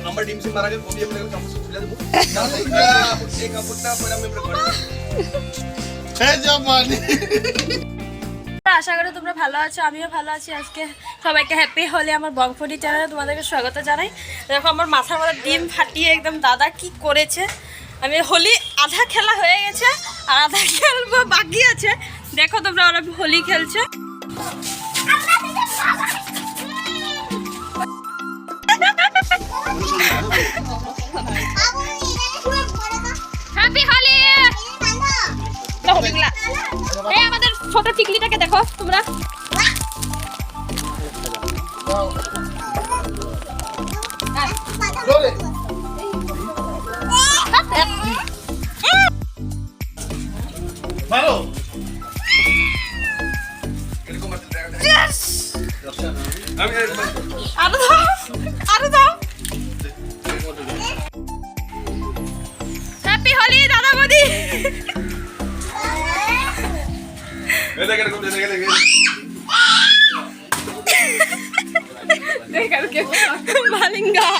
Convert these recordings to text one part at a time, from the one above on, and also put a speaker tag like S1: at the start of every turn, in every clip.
S1: আমার ডিম সিম মারা গেল কবি আমি কাপড় খুলে দেব এই কাপড়টা পরে আমি প্রেফার এই জামানি।
S2: আশা করি তোমরা ভালো আছো, আমিও ভালো আছি। আজকে সবাইকে হ্যাপি হোলি। আমার বংফুডি চ্যানেলে তোমাদেরকে স্বাগত জানাই। দেখো আমার মাথার মধ্যে ডিম ফাটিয়ে একদম দাদা কি করেছে। আমি হোলি আধা খেলা হয়ে গেছে আর আধা খেলবো বাকি আছে। দেখো তোমরা ওরা হোলি খেলছে। হ্যাপি হোলি। এই আমাদের ছোট টিকলিটাকে দেখো তোমরা।
S1: ভালো আমি
S2: আরো দাও, আরো দাও। হ্যাপি হোলি দাদা বৌদি। মালিঙ্গা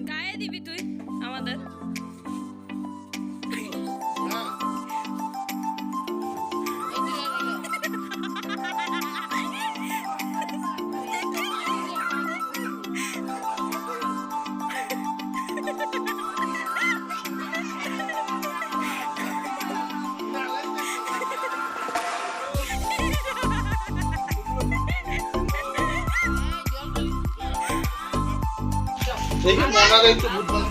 S2: গায়ে দিবি তুই আমাদের।
S1: দেখি মনারে একটু বুঝবেন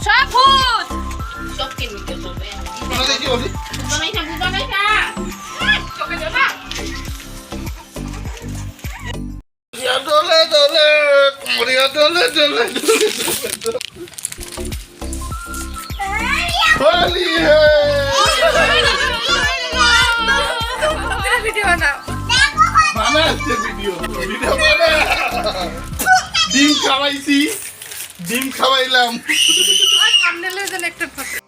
S2: সব ভূত
S3: সব কিনতে হবে
S1: মনা দেখি বলি
S3: বুঝা নাই কা তোকে দেবা
S1: ইয়া দলে দলে কোরিয়া দলে দলে হোলি হে
S2: ভিডিও বানাও।
S1: বানাচ্ছে ভিডিও বানা ডিম খাওয়াইছি ডিম খাওয়াইলাম
S2: থাম্বনেলে যেন একটা ফটো।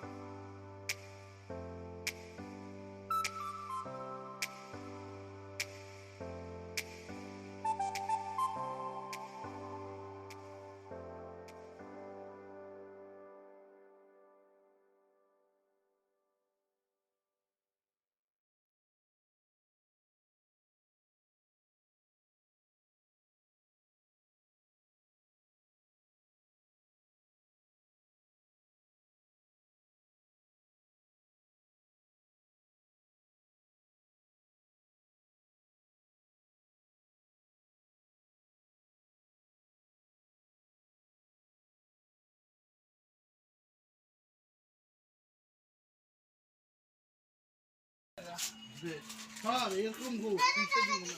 S1: হ্যাঁ এরকম গো পিছে দিব না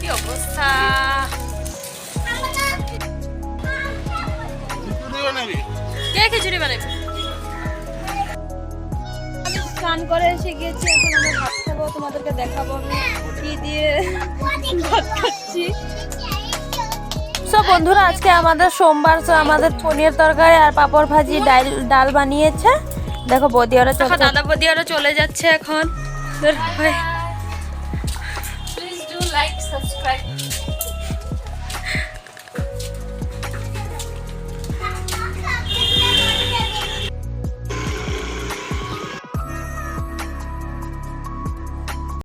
S2: কি অবস্থা। কে খিচুড়ি বানাবে? আমি স্নান করে এসে গিয়েছি, এখন আমরা ভাত খাবো। তোমাদেরকে দেখাবো আমি কি দিয়ে ভাত খাচ্ছি। সব বন্ধুরা আজকে আমাদের সোমবার, তো আমাদের পনির তরকারি আর পাপড় ভাজি ডাল বানিয়েছে। দেখো বৌদি ওরা দাদা বৌদি ওরা চলে যাচ্ছে এখন।
S3: Please do like subscribe